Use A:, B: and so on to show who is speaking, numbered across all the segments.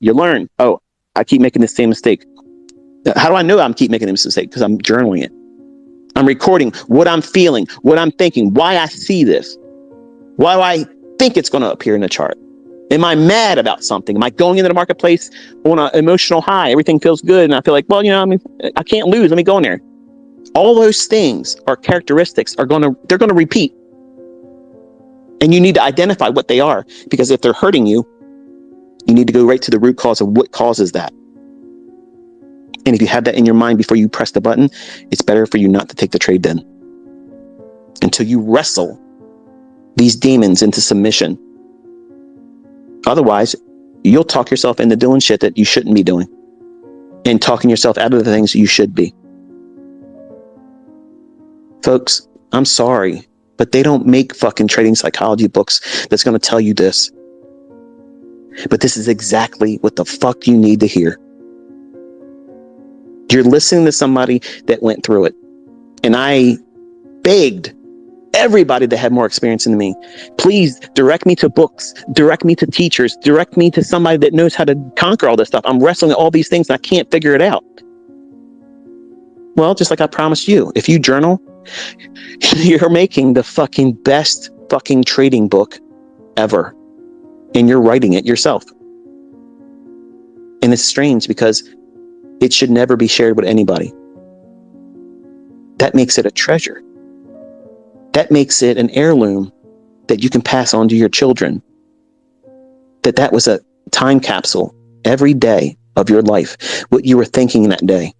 A: You learn. Oh, I keep making the same mistake. How do I know I'm keep making this mistake? Because I'm journaling it. I'm recording what I'm feeling, what I'm thinking, why I see this, why do I think it's going to appear in the chart. Am I mad about something? Am I going into the marketplace on an emotional high? Everything feels good. And I feel like, well, I can't lose. Let me go in there. All those things are characteristics they're going to repeat. And you need to identify what they are, because if they're hurting you, you need to go right to the root cause of what causes that. And if you have that in your mind before you press the button, it's better for you not to take the trade then, until you wrestle these demons into submission. Otherwise, you'll talk yourself into doing shit that you shouldn't be doing, and talking yourself out of the things you should be. Folks, I'm sorry, but they don't make fucking trading psychology books that's going to tell you this. But this is exactly what the fuck you need to hear. You're listening to somebody that went through it. And I begged everybody that had more experience than me, please direct me to books, direct me to teachers, direct me to somebody that knows how to conquer all this stuff. I'm wrestling all these things and I can't figure it out. Well, just like I promised you, if you journal, you're making the fucking best fucking trading book ever. And you're writing it yourself. And it's strange because it should never be shared with anybody. That makes it a treasure. That makes it an heirloom that you can pass on to your children. That was a time capsule every day of your life. What you were thinking that day.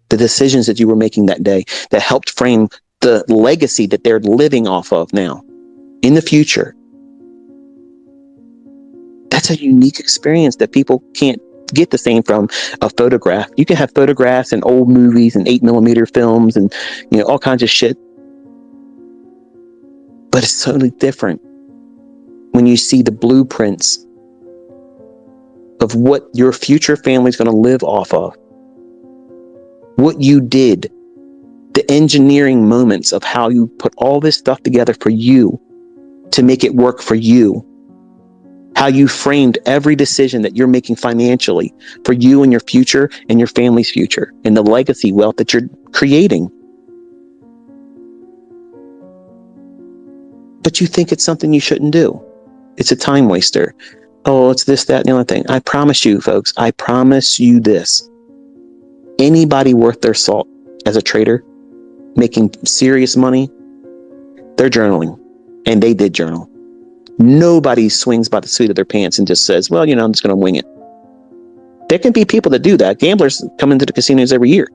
A: The decisions that you were making that day that helped frame the legacy that they're living off of now in the future. That's a unique experience that people can't get the same from a photograph. You can have photographs and old movies and 8mm films and all kinds of shit. But it's totally different when you see the blueprints of what your future family is going to live off of. What you did, the engineering moments of how you put all this stuff together for you to make it work for you. How you framed every decision that you're making financially for you and your future and your family's future and the legacy wealth that you're creating. But you think it's something you shouldn't do. It's a time waster. Oh, it's this, that, and the other thing. I promise you, folks, I promise you this. Anybody worth their salt as a trader, making serious money, they're journaling. And they did journal. Nobody swings by the seat of their pants and just says, well, I'm just going to wing it. There can be people that do that. Gamblers come into the casinos every year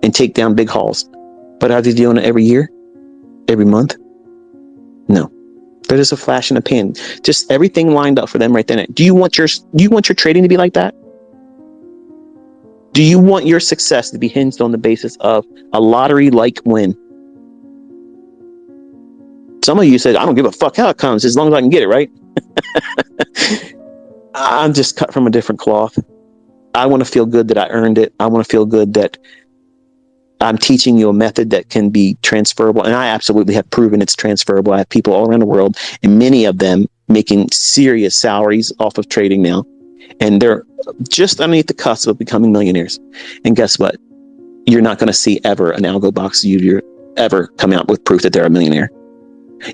A: and take down big hauls. But are they doing it every year? Every month? No. They're just a flash in the pan. Just everything lined up for them right then. Do you want your trading to be like that? Do you want your success to be hinged on the basis of a lottery-like win? Some of you said, I don't give a fuck how it comes as long as I can get it, right? I'm just cut from a different cloth. I want to feel good that I earned it. I want to feel good that I'm teaching you a method that can be transferable. And I absolutely have proven it's transferable. I have people all around the world, and many of them making serious salaries off of trading now. And they're just underneath the cusp of becoming millionaires. And guess what? You're not going to see ever an algo box YouTuber ever come out with proof that they're a millionaire.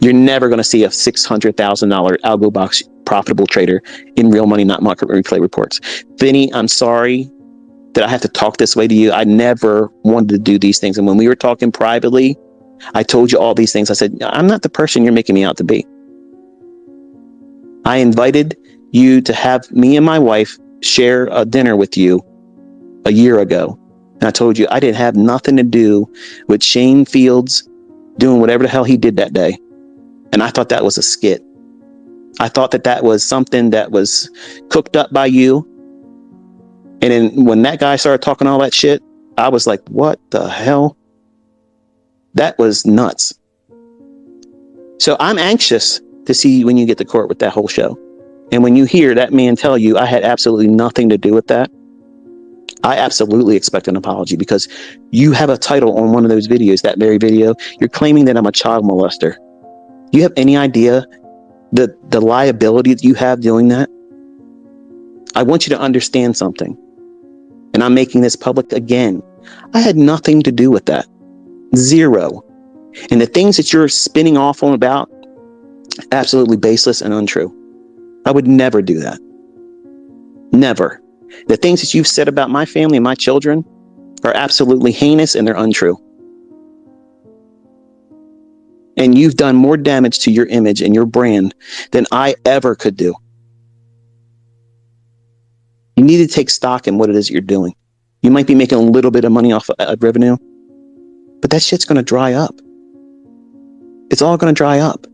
A: You're never going to see a $600,000 algo box profitable trader in real money, not market replay reports. Vinny, I'm sorry that I have to talk this way to you. I never wanted to do these things. And when we were talking privately, I told you all these things. I said, I'm not the person you're making me out to be. I invited you to have me and my wife share a dinner with you a year ago. And I told you I didn't have nothing to do with Shane Fields doing whatever the hell he did that day. And I thought that was a skit. I thought that was something that was cooked up by you. And then when that guy started talking all that shit, I was like, what the hell? That was nuts. So I'm anxious to see when you get to court with that whole show. And when you hear that man tell you I had absolutely nothing to do with that, I absolutely expect an apology, because you have a title on one of those videos, that very video. You're claiming that I'm a child molester. You have any idea the liability that you have doing that? I want you to understand something. And I'm making this public again. I had nothing to do with that. Zero. And the things that you're spinning off on about, absolutely baseless and untrue. I would never do that. Never. The things that you've said about my family and my children are absolutely heinous and they're untrue. And you've done more damage to your image and your brand than I ever could do. You need to take stock in what it is you're doing. You might be making a little bit of money off of revenue, but that shit's going to dry up. It's all going to dry up.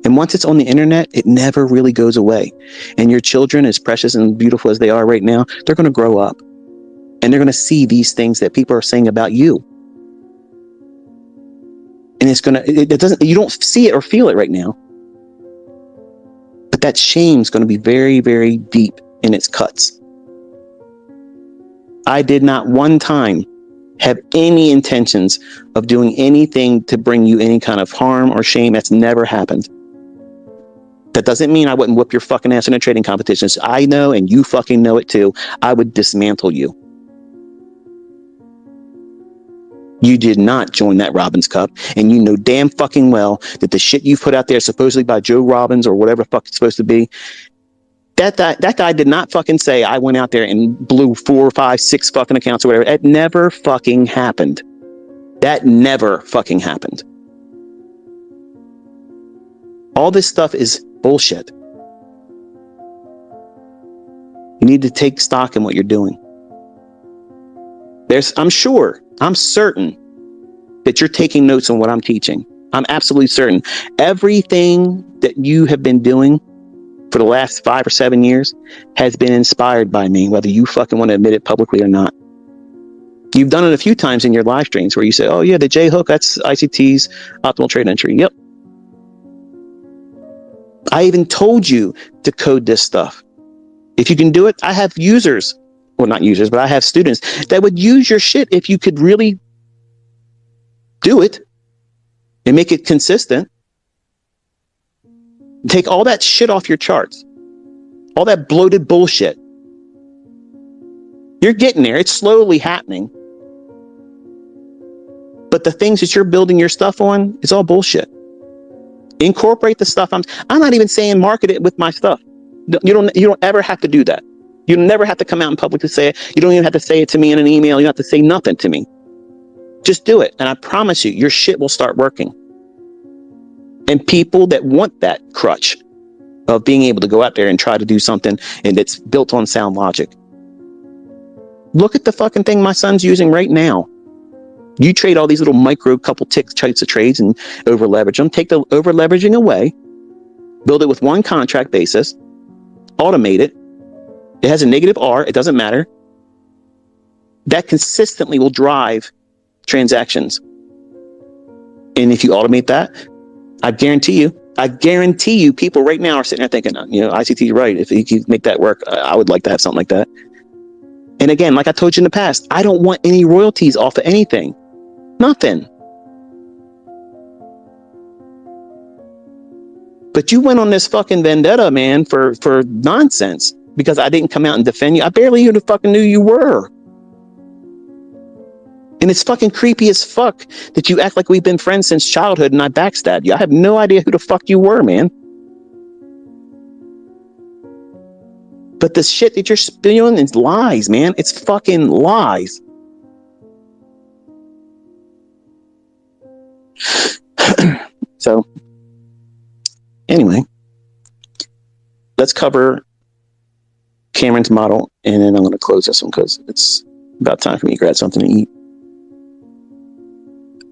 A: And once it's on the internet, it never really goes away. And your children, as precious and beautiful as they are right now, they're going to grow up. And they're going to see these things that people are saying about you. And it's going to, you don't see it or feel it right now. But that shame's going to be very, very deep in its cuts. I did not one time have any intentions of doing anything to bring you any kind of harm or shame. That's never happened. That doesn't mean I wouldn't whip your fucking ass in a trading competition. I know, and you fucking know it too. I would dismantle you. You did not join that Robbins Cup, and you know damn fucking well that the shit you've put out there supposedly by Joe Robbins or whatever the fuck it's supposed to be, that guy did not fucking say I went out there and blew 4, 5, 6 fucking accounts or whatever. That never fucking happened. That never fucking happened. All this stuff is bullshit. You need to take stock in what you're doing. I'm certain that you're taking notes on what I'm teaching. I'm absolutely certain. Everything that you have been doing for the last 5 or 7 years has been inspired by me, whether you fucking want to admit it publicly or not. You've done it a few times in your live streams where you say, oh yeah, the J hook, that's ICT's optimal trade entry. Yep. I even told you to code this stuff. If you can do it, I have users, well, not users, but I have students that would use your shit if you could really do it and make it consistent. Take all that shit off your charts, all that bloated bullshit. You're getting there. It's slowly happening. But the things that you're building your stuff on is all bullshit. Incorporate the stuff. I'm not even saying market it with my stuff. You don't ever have to do that. You never have to come out in public to say it. You don't even have to say it to me in an email. You don't have to say nothing to me. Just do it. And I promise you, your shit will start working. And people that want that crutch of being able to go out there and try to do something and it's built on sound logic. Look at the fucking thing my son's using right now. You trade all these little micro couple types of trades and over leverage them. Take the over leveraging away, build it with one contract basis, automate it. It has a negative R. It doesn't matter. That consistently will drive transactions. And if you automate that, I guarantee you people right now are sitting there thinking, ICT, you're right. If you can make that work, I would like to have something like that. And again, like I told you in the past, I don't want any royalties off of anything. Nothing. But you went on this fucking vendetta, man, for nonsense because I didn't come out and defend you. I barely even fucking knew you were. And it's fucking creepy as fuck that you act like we've been friends since childhood and I backstabbed you. I have no idea who the fuck you were, man. But the shit that you're spewing is lies, man. It's fucking lies. So, anyway, let's cover Cameron's model, and then I'm going to close this one because it's about time for me to grab something to eat.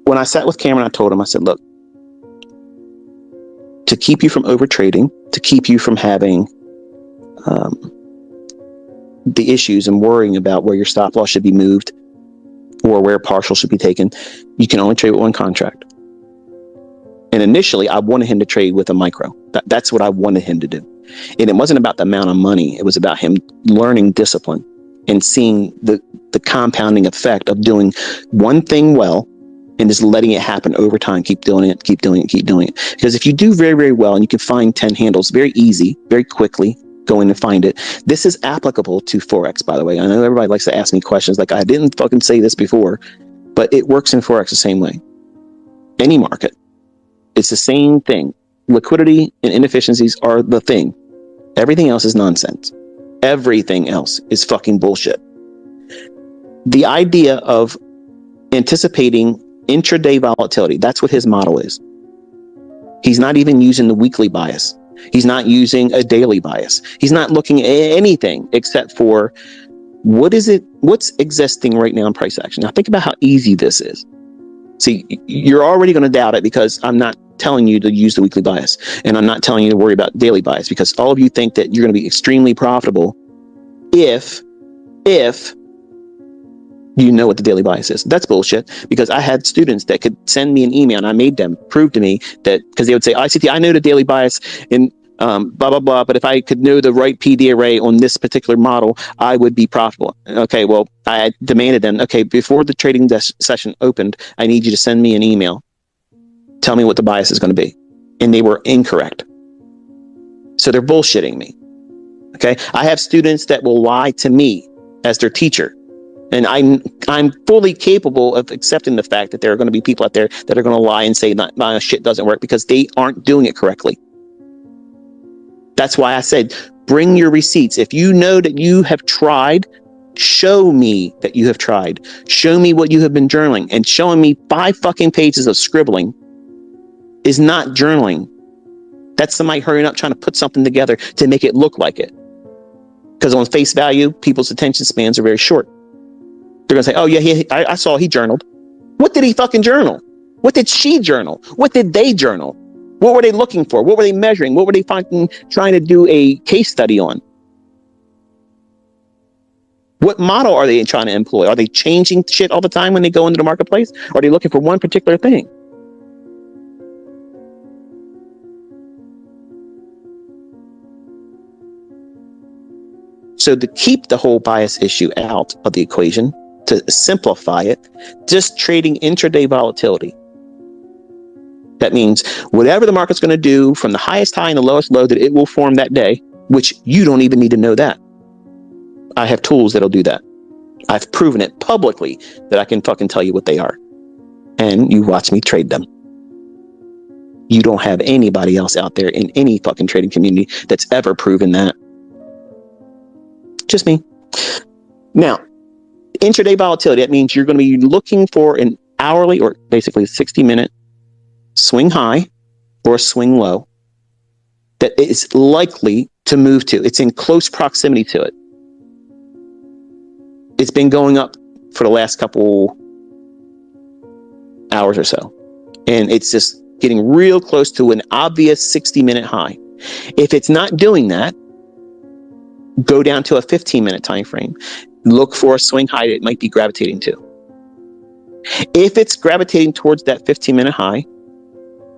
A: When I sat with Cameron, I told him, I said, look, to keep you from over trading, to keep you from having the issues and worrying about where your stop loss should be moved or where partial should be taken, you can only trade with one contract. And initially, I wanted him to trade with a micro. That's what I wanted him to do. And it wasn't about the amount of money. It was about him learning discipline and seeing the compounding effect of doing one thing well and just letting it happen over time. Keep doing it, keep doing it, keep doing it. Because if you do very, very well and you can find 10 handles very easy, very quickly, go in and find it. This is applicable to Forex, by the way. I know everybody likes to ask me questions like, I didn't fucking say this before, but it works in Forex the same way. Any market. It's the same thing. Liquidity and inefficiencies are the thing. Everything else is nonsense. Everything else is fucking bullshit. The idea of anticipating intraday volatility, that's what his model is. He's not even using the weekly bias. He's not using a daily bias. He's not looking at anything except for what's existing right now in price action. Now think about how easy this is. See, you're already going to doubt it because I'm not telling you to use the weekly bias, and I'm not telling you to worry about daily bias, because all of you think that you're going to be extremely profitable if you know what the daily bias is. That's bullshit, because I had students that could send me an email and I made them prove to me that, because they would say, ICT, I know the daily bias in blah, blah, blah, but if I could know the right PD array on this particular model, I would be profitable. Okay, well, I demanded them, okay, before the trading session opened, I need you to send me an email. Tell me what the bias is going to be. And they were incorrect. So they're bullshitting me. Okay, I have students that will lie to me as their teacher. And I'm fully capable of accepting the fact that there are going to be people out there that are going to lie and say my shit doesn't work because they aren't doing it correctly. That's why I said, bring your receipts. If you know that you have tried, show me that you have tried. Show me what you have been journaling. And showing me 5 fucking pages of scribbling is not journaling. That's somebody hurrying up trying to put something together to make it look like it. Because on face value, people's attention spans are very short. They're going to say, oh yeah, I saw he journaled. What did he fucking journal? What did she journal? What did they journal? What were they looking for? What were they measuring? What were they fucking trying to do a case study on? What model are they trying to employ? Are they changing shit all the time when they go into the marketplace? Or are they looking for one particular thing? So to keep the whole bias issue out of the equation, to simplify it, just trading intraday volatility. That means whatever the market's going to do from the highest high and the lowest low that it will form that day, which you don't even need to know that. I have tools that'll do that. I've proven it publicly that I can fucking tell you what they are. And you watch me trade them. You don't have anybody else out there in any fucking trading community that's ever proven that. Just me. Now, intraday volatility, that means you're going to be looking for an hourly or basically 60-minute swing high or a swing low that is likely to move to. It's in close proximity to it. It's been going up for the last couple hours or so. And it's just getting real close to an obvious 60-minute high. If it's not doing that, go down to a 15-minute time frame. Look for a swing high that it might be gravitating to. If it's gravitating towards that 15-minute high,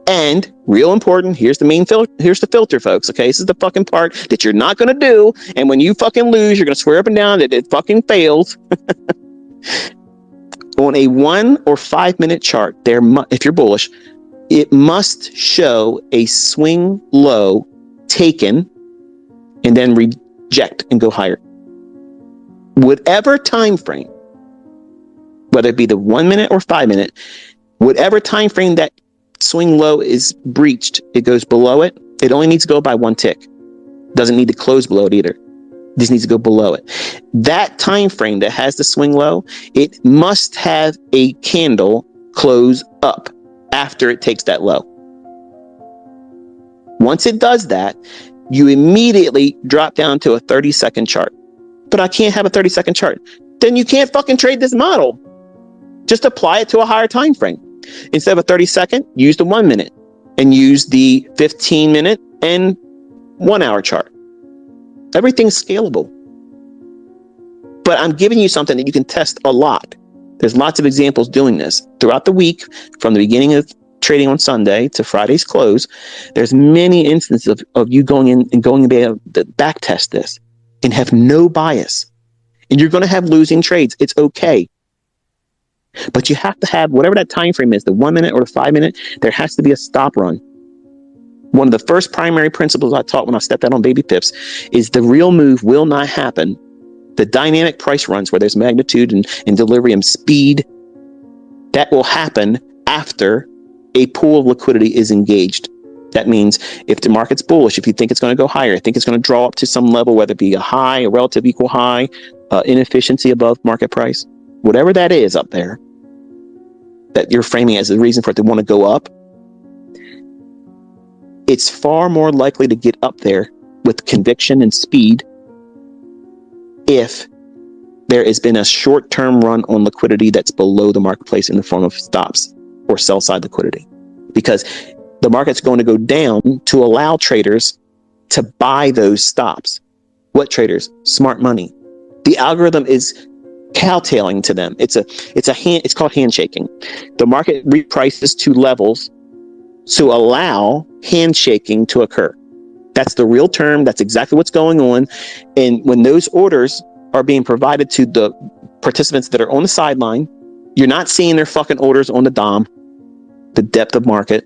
A: and real important, here's the filter, folks. Okay, this is the fucking part that you're not going to do. And when you fucking lose, you're going to swear up and down that it fucking fails. On a 1 or 5 minute chart, if you're bullish, it must show a swing low taken and then reject and go higher. Whatever time frame, whether it be the 1 minute or 5 minute, whatever time frame that swing low is breached, it goes below it. It only needs to go by 1 tick. Doesn't need to close below it either. Just needs to go below it. That time frame that has the swing low, it must have a candle close up after it takes that low. Once it does that, you immediately drop down to a 30-second chart. But I can't have a 30-second chart. Then you can't fucking trade this model. Just apply it to a higher time frame. Instead of a 30-second, use the 1 minute and use the 15-minute and 1 hour chart. Everything's scalable. But I'm giving you something that you can test a lot. There's lots of examples doing this throughout the week, from the beginning of trading on Sunday to Friday's close. There's many instances of you going in and going to be able to back test this and have no bias. And you're going to have losing trades. It's okay. But you have to have whatever that time frame is, the 1 minute or the 5 minute, there has to be a stop run. One of the first primary principles I taught when I stepped out on baby pips is the real move will not happen. The dynamic price runs where there's magnitude and delivery and speed, that will happen after a pool of liquidity is engaged. That means if the market's bullish, if you think it's going to go higher, think it's going to draw up to some level, whether it be a high, a relative equal high, inefficiency above market price, whatever that is up there, that you're framing as a reason for it to want to go up, it's far more likely to get up there with conviction and speed if there has been a short-term run on liquidity that's below the marketplace in the form of stops or sell-side liquidity. Because the market's going to go down to allow traders to buy those stops. What traders? Smart money. The algorithm is cowtailing to them. It's called handshaking. The market reprices to levels to allow handshaking to occur. That's the real term. That's exactly what's going on. And when those orders are being provided to the participants that are on the sideline, you're not seeing their fucking orders on the DOM, the depth of market.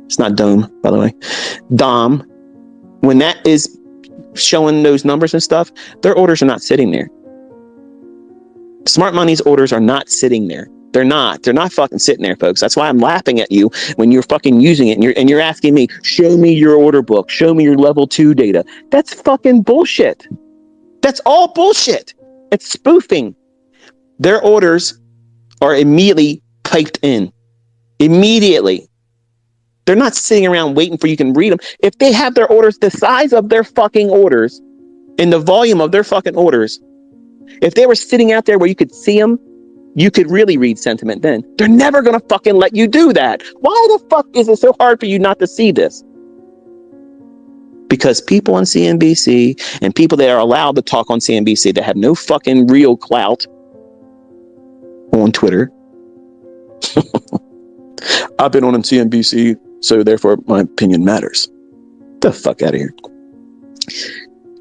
A: It's not DOM, by the way. DOM. When that is showing those numbers and stuff, their orders are not sitting there. Smart money's orders are not sitting there. They're not fucking sitting there, folks. That's why I'm laughing at you when you're fucking using it and you're asking me, show me your order book, show me your level 2 data. That's fucking bullshit. That's all bullshit. It's spoofing. Their orders are immediately piped in. Immediately. They're not sitting around waiting for you can read them. If they have their orders the size of their fucking orders and the volume of their fucking orders, if they were sitting out there where you could see them, you could really read sentiment then. They're never going to fucking let you do that. Why the fuck is it so hard for you not to see this? Because people on CNBC and people that are allowed to talk on CNBC that have no fucking real clout on Twitter. I've been on CNBC, so therefore my opinion matters. Get the fuck out of here.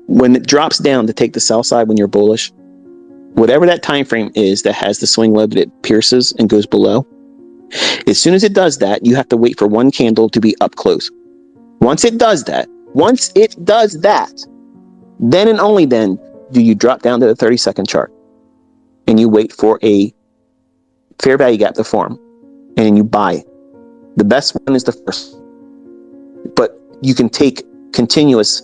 A: When it drops down to take the sell side when you're bullish, whatever that time frame is that has the swing low that it pierces and goes below, as soon as it does that, you have to wait for one candle to be up close. Once it does that, then and only then do you drop down to the 30-second chart and you wait for a fair value gap to form and you buy. The best one is the first, but you can take continuous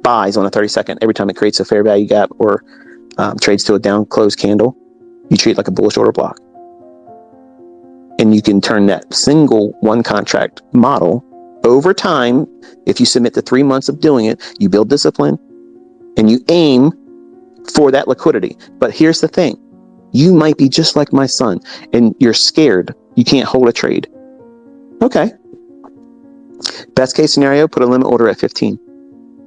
A: buys on a 30-second every time it creates a fair value gap or trades to a down close candle. You treat it like a bullish order block. And you can turn that single one contract model over time. If you submit to 3 months of doing it, you build discipline and you aim for that liquidity. But here's the thing. You might be just like my son and you're scared. You can't hold a trade. Okay. Best case scenario, put a limit order at 15.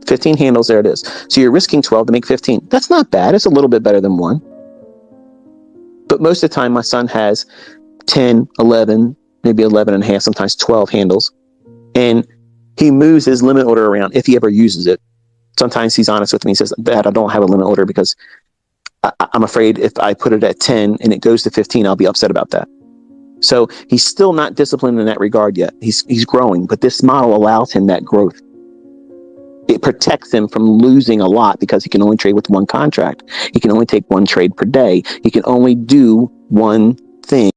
A: 15 handles, there it is. So you're risking 12 to make 15. That's not bad. It's a little bit better than 1. But most of the time, my son has 10, 11, maybe 11 and a half, sometimes 12 handles. And he moves his limit order around if he ever uses it. Sometimes he's honest with me. He says, Dad, I don't have a limit order because I'm afraid if I put it at 10 and it goes to 15, I'll be upset about that. So he's still not disciplined in that regard yet. He's growing, but this model allows him that growth. It protects him from losing a lot because he can only trade with one contract. He can only take one trade per day. He can only do one thing.